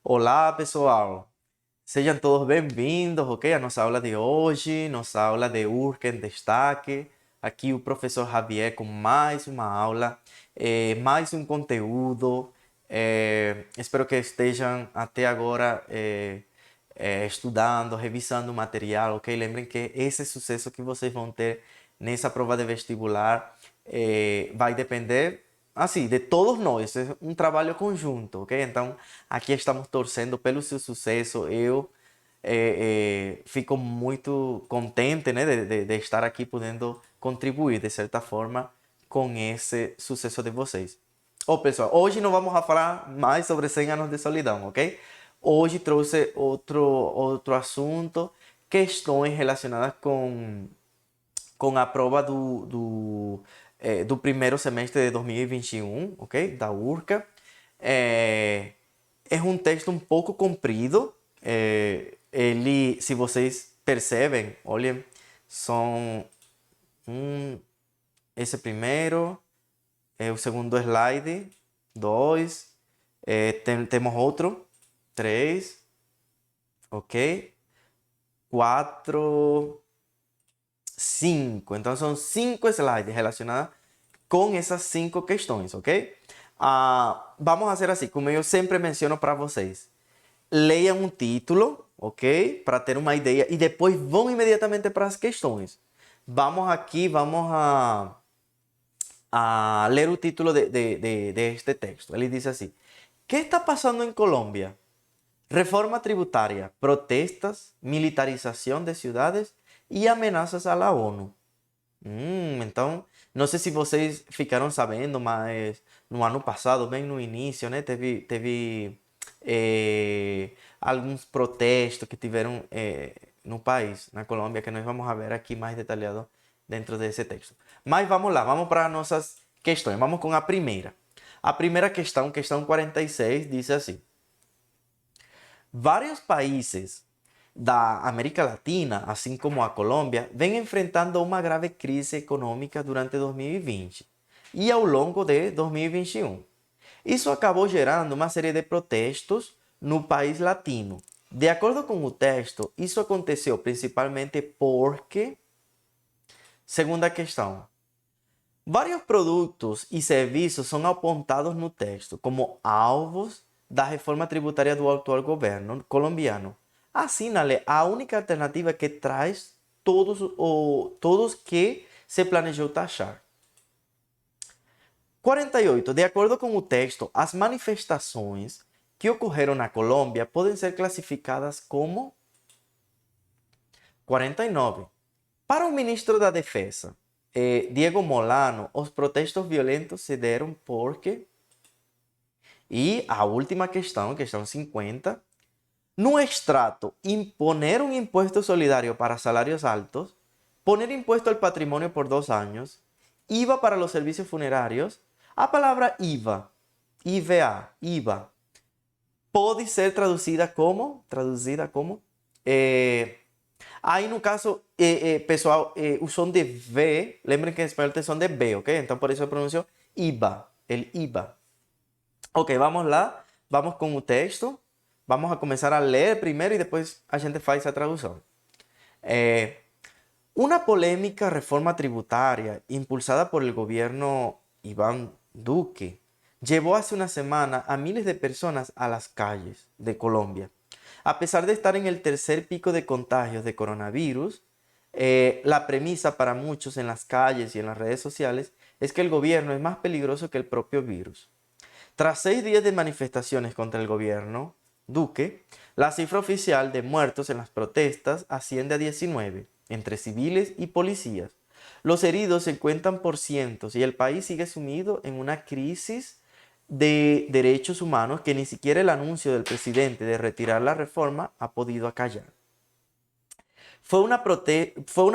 Olá, pessoal! Sejam todos bem-vindos, ok? A nossa aula de hoje, nossa aula de URCA em Destaque. Aqui o professor Javier com mais uma aula, mais um conteúdo. Espero que estejam até agora estudando, revisando o material, ok? Lembrem que esse sucesso que vocês vão ter nessa prova de vestibular vai depender assim, de todos nós, é um trabalho conjunto, ok? Então, aqui estamos torcendo pelo seu sucesso. Eu fico muito contente, né, de estar aqui podendo contribuir, de certa forma, com esse sucesso de vocês. Pessoal, hoje não vamos a falar mais sobre 100 anos de solidão, ok? Hoje trouxe outro assunto, questões relacionadas com a prova do primeiro semestre de 2021, ok? Da URCA. É um texto um pouco comprido. Ele, se vocês percebem, olhem, são esse primeiro, o segundo slide, dois, temos outro, três, ok? Quatro, cinco. Então são 5 slides relacionados com essas 5 questões, ok? Vamos fazer assim, como eu sempre menciono para vocês. Leiam um título, ok? Para ter uma ideia e depois vão imediatamente para as questões. Vamos aqui, vamos a ler o título de este texto. Ele diz assim: ¿Qué está pasando en Colombia? Reforma tributaria, protestas, militarización de ciudades e ameaças à la ONU. Então, não sei se vocês ficaram sabendo, mas no ano passado, bem no início, né, teve alguns protestos que tiveram no país, na Colômbia, que nós vamos ver aqui mais detalhado dentro desse texto. Mas vamos lá, vamos para nossas questões. Vamos com a primeira. A primeira questão, questão 46, diz assim: Vários países da América Latina, assim como a Colômbia, vem enfrentando uma grave crise econômica durante 2020 e ao longo de 2021. Isso acabou gerando uma série de protestos no país latino. De acordo com o texto, isso aconteceu principalmente porque, segunda questão, vários produtos e serviços são apontados no texto como alvos da reforma tributária do atual governo colombiano. Assinale a única alternativa que traz todos que se planejou taxar. 48. De acordo com o texto, as manifestações que ocorreram na Colômbia podem ser classificadas como 49. Para o ministro da Defesa, Diego Molano, os protestos violentos se deram porque... E a última questão, questão 50. No extrato, imponer un impuesto solidario para salarios altos, poner impuesto al patrimonio por 2 años, IVA para los servicios funerarios. A palavra IVA, pode ser traduzida como, aí no caso, pessoal, o som de V, lembrem que em espanhol tem som de B, ok? Então por isso eu pronuncio IVA, el IVA. Ok, vamos lá, vamos com o texto. Vamos a começar a ler primeiro e depois a gente faz a tradução. Una polémica reforma tributaria impulsada por el gobierno Iván Duque llevó hace una semana a miles de personas a las calles de Colombia. A pesar de estar en el tercer pico de contagios de coronavirus, la premisa para muchos en las calles y en las redes sociales es que el gobierno es más peligroso que el propio virus. Tras 6 días de manifestaciones contra el gobierno Duque, la cifra oficial de muertos en las protestas asciende a 19, entre civiles y policías. Los heridos se cuentan por cientos y el país sigue sumido en una crisis de derechos humanos que ni siquiera el anuncio del presidente de retirar la reforma ha podido acallar. Fue una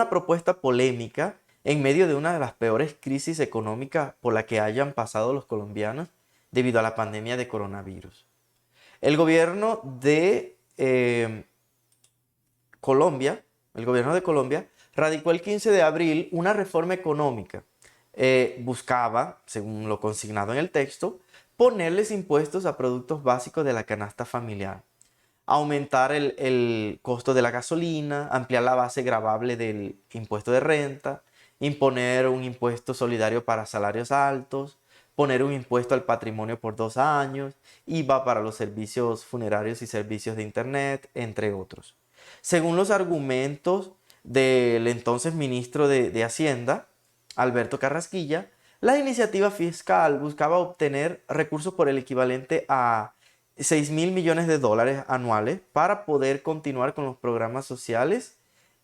propuesta polémica en medio de una de las peores crisis económicas por la que hayan pasado los colombianos debido a la pandemia de coronavirus. El gobierno de Colombia, radicó el 15 de abril una reforma económica. Buscaba, según lo consignado en el texto, ponerles impuestos a productos básicos de la canasta familiar, aumentar el costo de la gasolina, ampliar la base gravable del impuesto de renta, imponer un impuesto solidario para salarios altos, poner un impuesto al patrimonio por 2 años, IVA para los servicios funerarios y servicios de internet, entre otros. Según los argumentos del entonces ministro de Hacienda, Alberto Carrasquilla, la iniciativa fiscal buscaba obtener recursos por el equivalente a 6.000 millones de dólares anuales para poder continuar con los programas sociales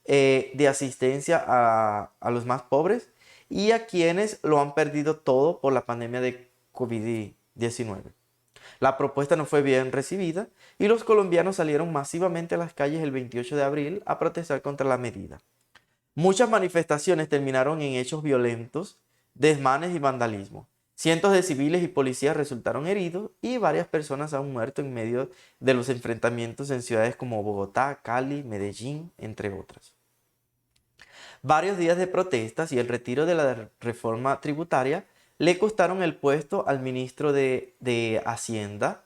de asistencia a los más pobres y a quienes lo han perdido todo por la pandemia de COVID-19. La propuesta no fue bien recibida y los colombianos salieron masivamente a las calles el 28 de abril a protestar contra la medida. Muchas manifestaciones terminaron en hechos violentos, desmanes y vandalismo. Cientos de civiles y policías resultaron heridos y varias personas han muerto en medio de los enfrentamientos en ciudades como Bogotá, Cali, Medellín, entre otras. Varios días de protestas y el retiro de la reforma tributaria le costaron el puesto al ministro de Hacienda,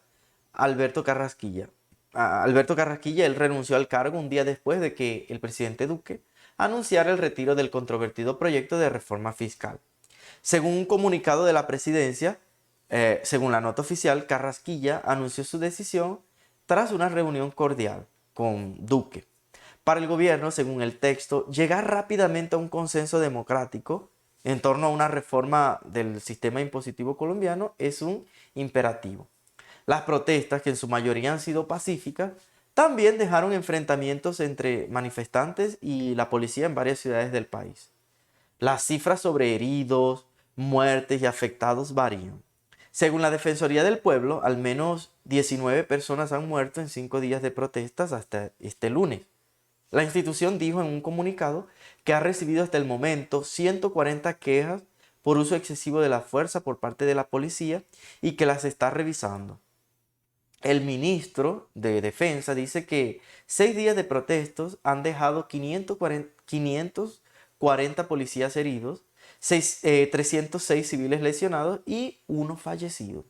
Alberto Carrasquilla. Alberto Carrasquilla, él renunció al cargo un día después de que el presidente Duque anunciara el retiro del controvertido proyecto de reforma fiscal. Según un comunicado de la presidencia, según la nota oficial, Carrasquilla anunció su decisión tras una reunión cordial con Duque. Para el gobierno, según el texto, llegar rápidamente a un consenso democrático en torno a una reforma del sistema impositivo colombiano es un imperativo. Las protestas, que en su mayoría han sido pacíficas, también dejaron enfrentamientos entre manifestantes y la policía en varias ciudades del país. Las cifras sobre heridos, muertes y afectados varían. Según la Defensoría del Pueblo, al menos 19 personas han muerto en 5 días de protestas hasta este lunes. La institución dijo en un comunicado que ha recibido hasta el momento 140 quejas por uso excesivo de la fuerza por parte de la policía y que las está revisando. El ministro de Defensa dice que 6 días de protestos han dejado 540 policías heridos, 306 civiles lesionados y 1 fallecido.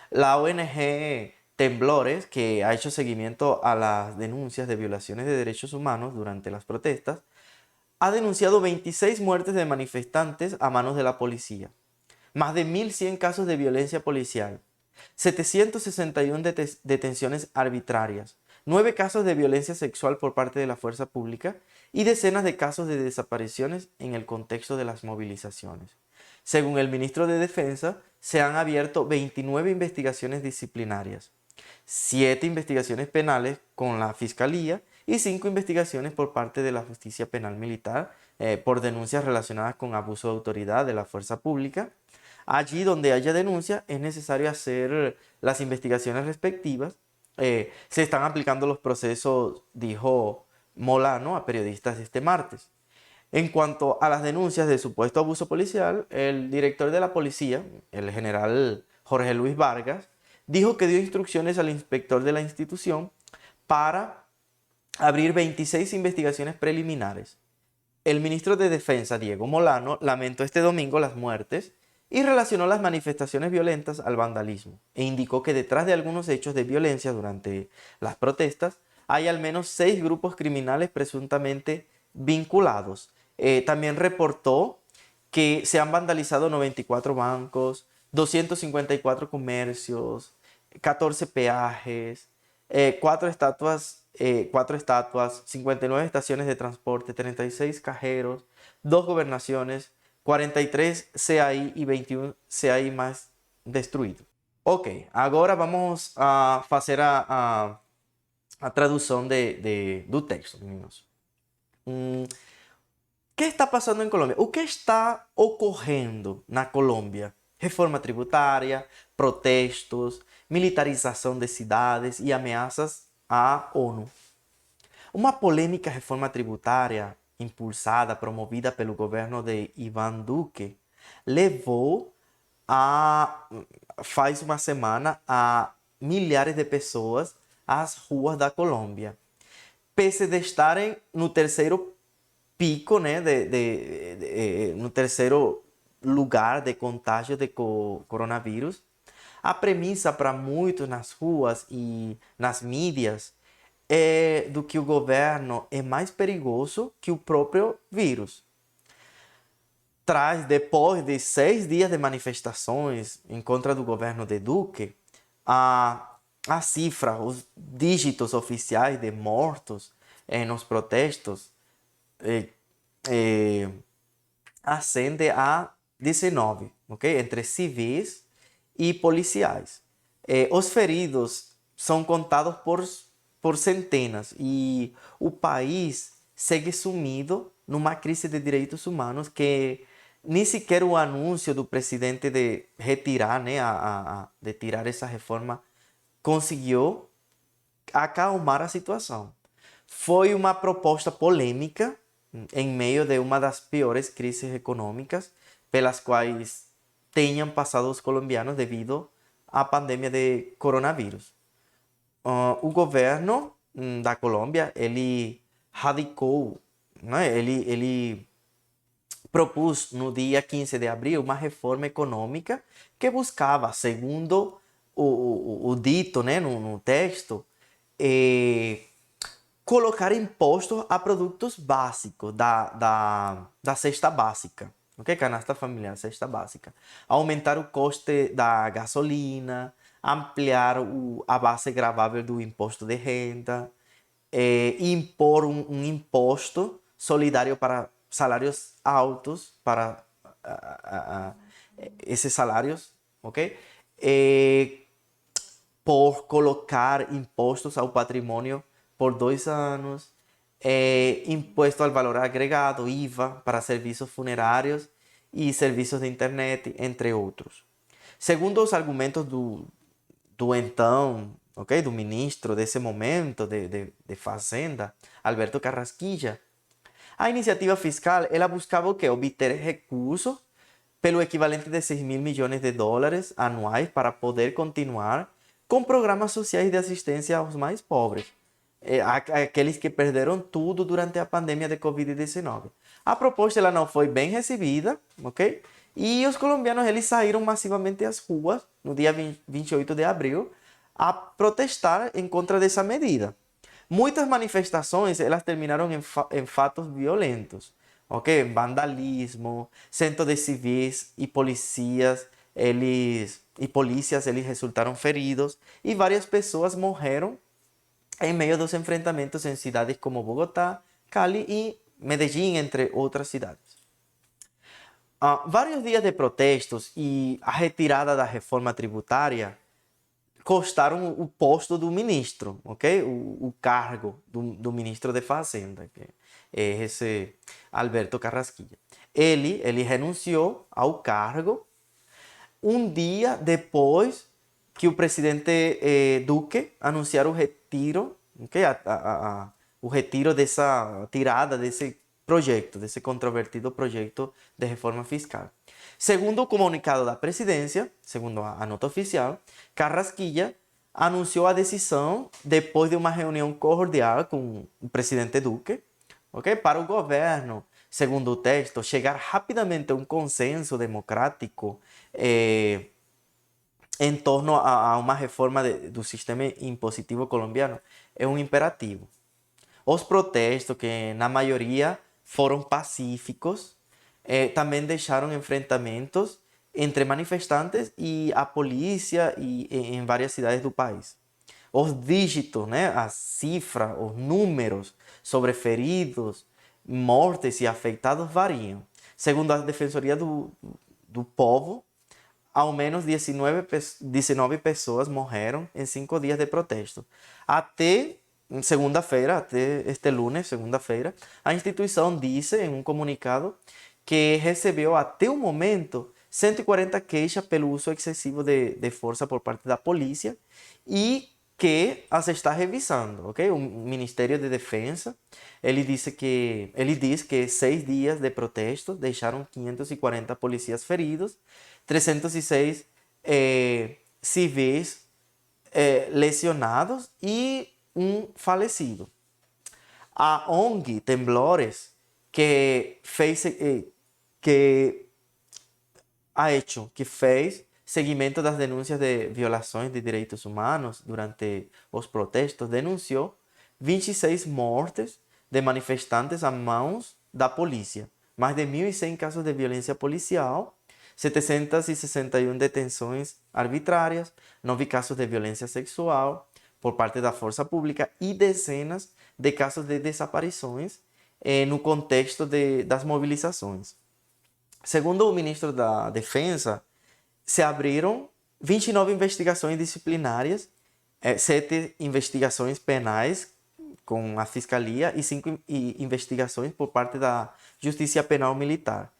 La ONG Temblores, que ha hecho seguimiento a las denuncias de violaciones de derechos humanos durante las protestas, ha denunciado 26 muertes de manifestantes a manos de la policía, más de 1.100 casos de violencia policial, 761 detenciones arbitrarias, 9 casos de violencia sexual por parte de la fuerza pública y decenas de casos de desapariciones en el contexto de las movilizaciones. Según el ministro de Defensa, se han abierto 29 investigaciones disciplinarias, 7 investigaciones penales con la Fiscalía y 5 investigaciones por parte de la Justicia Penal Militar por denuncias relacionadas con abuso de autoridad de la fuerza pública. Allí donde haya denuncia es necesario hacer las investigaciones respectivas. Se están aplicando los procesos, dijo Molano a periodistas este martes. En cuanto a las denuncias de supuesto abuso policial, el director de la policía, el general Jorge Luis Vargas, dijo que dio instrucciones al inspector de la institución para abrir 26 investigaciones preliminares. El ministro de Defensa, Diego Molano, lamentó este domingo las muertes y relacionó las manifestaciones violentas al vandalismo e indicó que detrás de algunos hechos de violencia durante las protestas hay al menos 6 grupos criminales presuntamente vinculados. También reportó que se han vandalizado 94 bancos, 254 comercios, 14 peajes, 4 estatuas, 59 estaciones de transporte, 36 cajeros, 2 gobernaciones, 43 CAI y 21 CAI más destruídos. Ok, agora vamos a fazer a tradução do texto, meninos. O que está passando em Colômbia? O que está ocorrendo na Colômbia? Reforma tributária, protestos, militarização de cidades e ameaças à ONU. Uma polêmica reforma tributária impulsada, promovida pelo governo de Iván Duque, levou faz uma semana a milhares de pessoas às ruas da Colômbia. Pese de estarem no terceiro pico, né, no terceiro lugar de contágio de coronavírus, A premissa para muitos nas ruas e nas mídias é do que o governo é mais perigoso que o próprio vírus. Traz, depois de 6 dias de manifestações em contra do governo de Duque, a cifra, os dígitos oficiais de mortos nos protestos eh, eh, ascende a 19, ok? Entre civis e policiais. Os feridos são contados por centenas e o país segue sumido numa crise de direitos humanos que nem sequer o anúncio do presidente de retirar, né, de tirar essa reforma conseguiu acalmar a situação. Foi uma proposta polêmica em meio de uma das piores crises econômicas pelas quais tenham passado os colombianos devido à pandemia de coronavírus. O governo da Colômbia, ele radicou, né? Ele propôs no dia 15 de abril uma reforma econômica que buscava, segundo o dito, né, no texto, colocar impostos a produtos básicos da cesta básica, ok? Canasta familiar, cesta básica. Aumentar o custo da gasolina, ampliar a base gravável do imposto de renda, impor um imposto solidário para salários altos, para esses salários, ok? Por colocar impostos ao patrimônio por 2 anos, imposto ao valor agregado, IVA, para serviços funerários e serviços de internet, entre outros. Segundo os argumentos do então, okay, do ministro desse momento de Fazenda, Alberto Carrasquilla, a iniciativa fiscal ela buscava o quê? Obter recursos pelo equivalente de 6 mil milhões de dólares anuais para poder continuar com programas sociais de assistência aos mais pobres, aqueles que perderam tudo durante a pandemia de Covid-19. A proposta ela não foi bem recebida, ok? E os colombianos eles saíram massivamente às ruas no dia 28 de abril a protestar em contra dessa medida. Muitas manifestações elas terminaram em fatos violentos, ok? Vandalismo, centros de civis e polícias eles resultaram feridos e várias pessoas morreram em meio dos enfrentamentos em cidades como Bogotá, Cali e Medellín, entre outras cidades. Vários dias de protestos e a retirada da reforma tributária custaram o posto do ministro, ok? O cargo do ministro de Fazenda, que é esse Alberto Carrasquilla. Ele renunciou ao cargo um dia depois que o presidente Duque anunciara o retiro, okay? O retiro dessa tirada desse projeto, desse controvertido projeto de reforma fiscal. Segundo o comunicado da presidência, segundo a nota oficial, Carrasquilla anunciou a decisão depois de uma reunião cordial com o presidente Duque, okay? Para o governo, segundo o texto, chegar rapidamente a um consenso democrático em torno a uma reforma do sistema impositivo colombiano é um imperativo. Os protestos, que na maioria foram pacíficos, também deixaram enfrentamentos entre manifestantes e a polícia em várias cidades do país. Os dígitos, né, a cifra, os números sobre feridos, mortes e afetados variam. Segundo a Defensoria do Povo, ao menos 19 pessoas morreram em 5 dias de protesto. Até segunda-feira, até este lunes, segunda-feira, a instituição disse em um comunicado que recebeu até o momento 140 queixas pelo uso excessivo de força por parte da polícia e que as está revisando, ok? O Ministério de Defesa, ele diz que 6 dias de protesto deixaram 540 policiais feridos, 306 civis lesionados e um falecido. A ONG Temblores, que fez seguimento das denúncias de violações de direitos humanos durante os protestos, denunciou 26 mortes de manifestantes a mãos da polícia, mais de 1.100 casos de violência policial, 761 detenções arbitrárias, 9 casos de violência sexual por parte da força pública e dezenas de casos de desaparições no contexto das mobilizações. Segundo o ministro da Defesa, se abriram 29 investigações disciplinárias, 7 investigações penais com a Fiscalia e 5 investigações por parte da Justiça Penal Militar,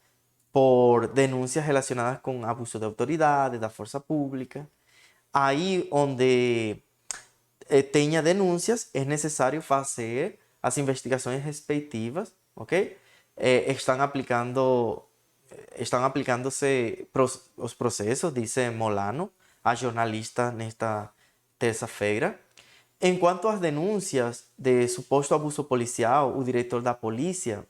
por denúncias relacionadas com abuso de autoridade, da força pública. Aí onde tenha denúncias, é necessário fazer as investigações respectivas, ok? Estão aplicando-se os processos, disse Molano, a jornalista nesta terça-feira. Enquanto às denúncias de suposto abuso policial, o diretor da polícia,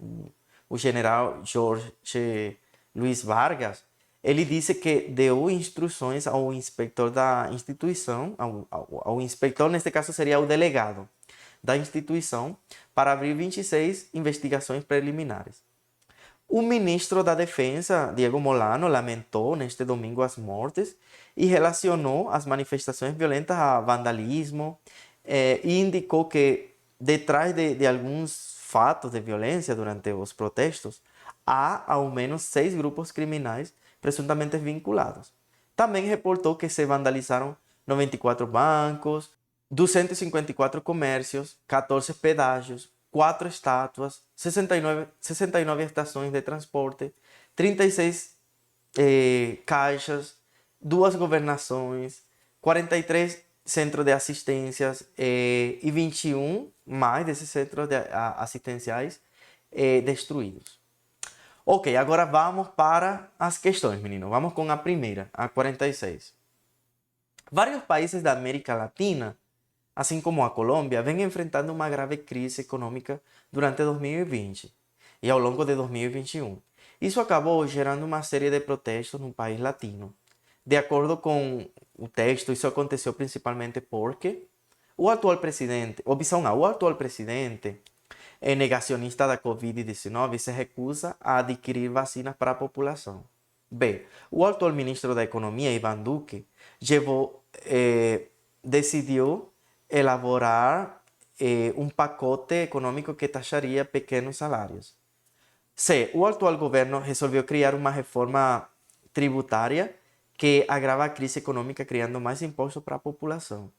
o general Jorge Luiz Vargas, ele disse que deu instruções ao inspector da instituição, ao inspector, neste caso seria o delegado da instituição, para abrir 26 investigações preliminares. O ministro da Defesa, Diego Molano, lamentou neste domingo as mortes e relacionou as manifestações violentas a vandalismo e indicou que detrás de alguns fatos de violência durante os protestos há ao menos 6 grupos criminais presuntamente vinculados. Também reportou que se vandalizaram 94 bancos, 254 comércios, 14 pedágios, 4 estátuas, 69 estações de transporte, 36 caixas, 2 governações, 43 centros de assistências e 21 mais desses centros assistenciais destruídos. Ok, agora vamos para as questões, menino. Vamos com a primeira, a 46. Vários países da América Latina, assim como a Colômbia, vem enfrentando uma grave crise econômica durante 2020 e ao longo de 2021. Isso acabou gerando uma série de protestos no país latino. De acordo com o texto, isso aconteceu principalmente porque o atual presidente, opção A, o atual presidente negacionista da Covid-19 se recusa a adquirir vacinas para a população. B, o atual ministro da Economia, Iván Duque, decidiu elaborar um pacote econômico que taxaria pequenos salários. C, o atual governo resolveu criar uma reforma tributária que agrava a crise econômica, criando mais impostos para a população.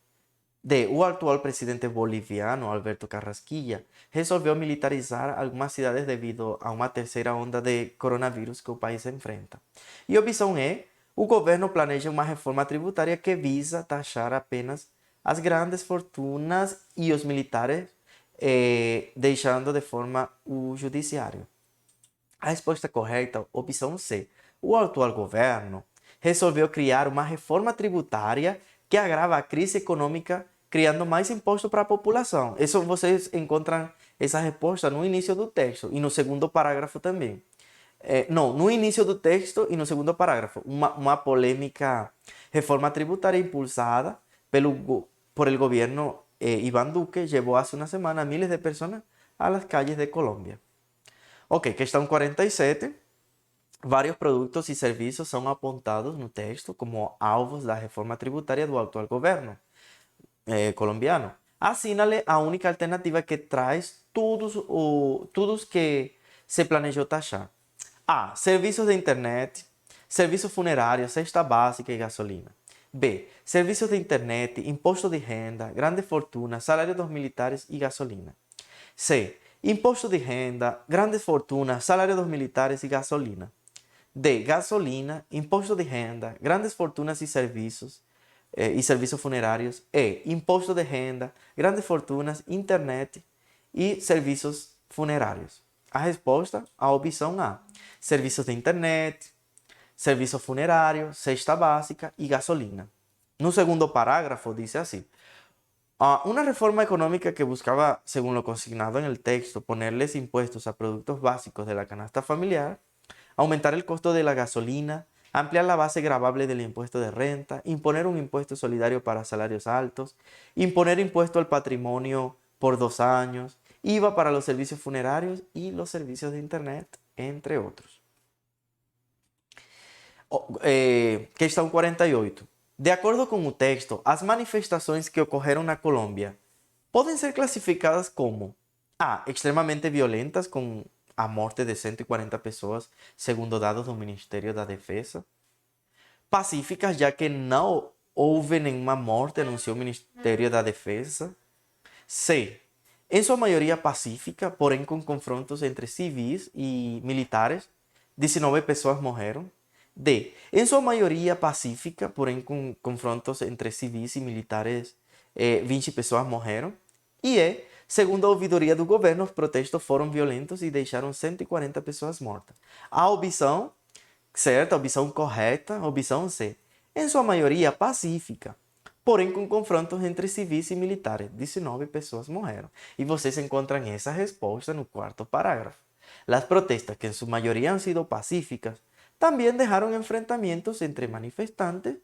D, o atual presidente boliviano, Alberto Carrasquilla, resolveu militarizar algumas cidades devido a uma terceira onda de coronavírus que o país enfrenta. E opção E, o governo planeja uma reforma tributária que visa taxar apenas as grandes fortunas e os militares, deixando de forma o judiciário. A resposta correta, opção C. O atual governo resolveu criar uma reforma tributária que agrava a crise econômica, criando mais imposto para a população. Isso vocês encontram essa resposta no início do texto e no segundo parágrafo também. No início do texto e no segundo parágrafo. Uma polêmica reforma tributária impulsada por el gobierno Iván Duque llevó hace una semana a miles de personas a las calles de Colombia. Ok, questão 47. Vários produtos e serviços são apontados no texto como alvos da reforma tributária do atual governo colombiano. Assinale a única alternativa que traz todos que se planejou taxar. A. Serviços de internet, serviços funerários, cesta básica e gasolina. B. Serviços de internet, imposto de renda, grande fortuna, salário dos militares e gasolina. C. Imposto de renda, grandes fortunas, salário dos militares e gasolina. D. Gasolina, imposto de renda, grandes fortunas e serviços funerários. E. Imposto de renda, grandes fortunas, internet e serviços funerários. A resposta, a opção A. Serviços de internet, serviço funerário, cesta básica e gasolina. No segundo parágrafo dice así. Una reforma económica que buscaba, según lo consignado en el texto, ponerles impuestos a productos básicos de la canasta familiar, aumentar el costo de la gasolina, ampliar la base gravable del impuesto de renta, imponer un impuesto solidario para salarios altos, imponer impuesto al patrimonio por 2 años, IVA para los servicios funerarios y los servicios de internet, entre otros. Questão 48. De acordo com o texto, as manifestações que ocorreram na Colômbia podem ser classificadas como A. Extremamente violentas, com a morte de 140 pessoas, segundo dados do Ministério da Defesa. Pacíficas, já que não houve nenhuma morte, anunciou o Ministério da Defesa. C. Em sua maioria pacífica, porém com confrontos entre civis e militares, 19 pessoas morreram. D. Em sua maioria pacífica, porém com confrontos entre civis e militares, 20 pessoas morreram. E E. Segundo a ouvidoria do governo, os protestos foram violentos e deixaram 140 pessoas mortas. A opção certa, a opção correta, a opção C. Em sua maioria pacífica, porém com confrontos entre civis e militares, 19 pessoas morreram. E vocês encontram essa resposta no quarto parágrafo. Las protestas, que en su mayoría han sido pacíficas, también dejaron enfrentamientos entre manifestantes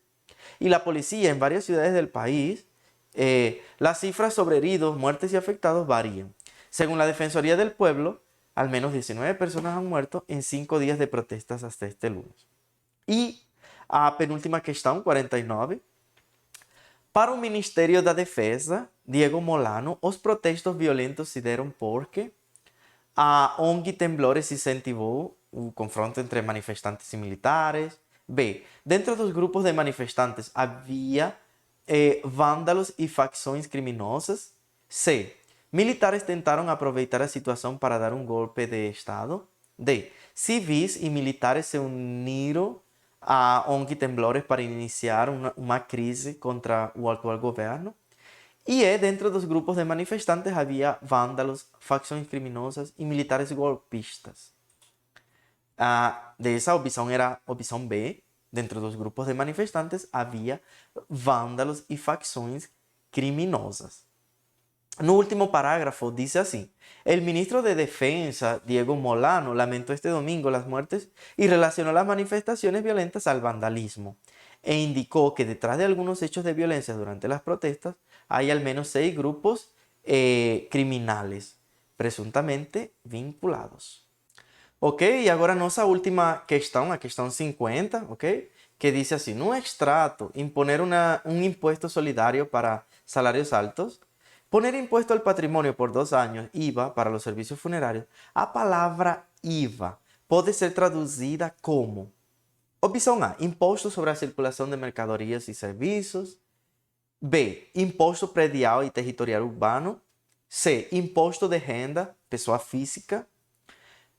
y la policía en varias ciudades del país. Las cifras sobre heridos, muertes y afectados varían. Según la Defensoría del Pueblo, al menos 19 personas han muerto en 5 días de protestas hasta este lunes. E a penúltima questão, 49. Para o Ministério da Defesa, Diego Molano, os protestos violentos se deram porque a ONG Temblores incentivou o confronto entre manifestantes e militares. B. Dentro dos grupos de manifestantes havia vândalos e facções criminosas. C. Militares tentaram aproveitar a situação para dar um golpe de Estado. D. Civis e militares se uniram à ONG Temblores para iniciar uma crise contra o atual governo. E dentro dos grupos de manifestantes havia vândalos, facções criminosas e militares golpistas. Dessa opção era a opção B. Dentro dos grupos de manifestantes havia vândalos e facções criminosas. No último parágrafo dice así: el ministro de Defensa, Diego Molano, lamentó este domingo las muertes y relacionó las manifestaciones violentas al vandalismo, e indicó que detrás de algunos hechos de violencia durante las protestas hay al menos 6 grupos criminales, presuntamente vinculados. Ok, e agora nossa última questão, a questão 50, ok? Que diz assim: no extrato, imponer un impuesto solidario para salarios altos, poner impuesto al patrimonio por 2 años, IVA para los servicios funerarios. A palavra IVA pode ser traduzida como: opção A, imposto sobre a circulação de mercadorias e serviços. B, imposto predial e territorial urbano. C, imposto de renda, pessoa física.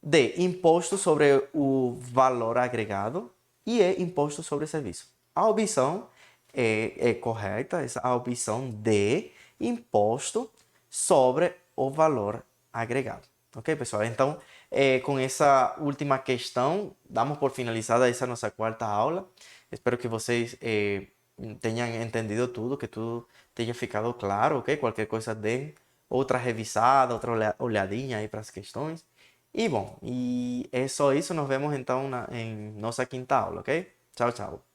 D, imposto sobre o valor agregado. E E, imposto sobre serviço. A opção é correta, a opção D, imposto sobre o valor agregado. Ok, pessoal? Então, com essa última questão, damos por finalizada essa nossa quarta aula. Espero que vocês tenham entendido tudo, que tudo tenha ficado claro, ok? Qualquer coisa, deem outra revisada, outra olhadinha aí para as questões. E bom, e é só isso. Nos vemos então em nossa quinta aula, ok? Tchau, tchau.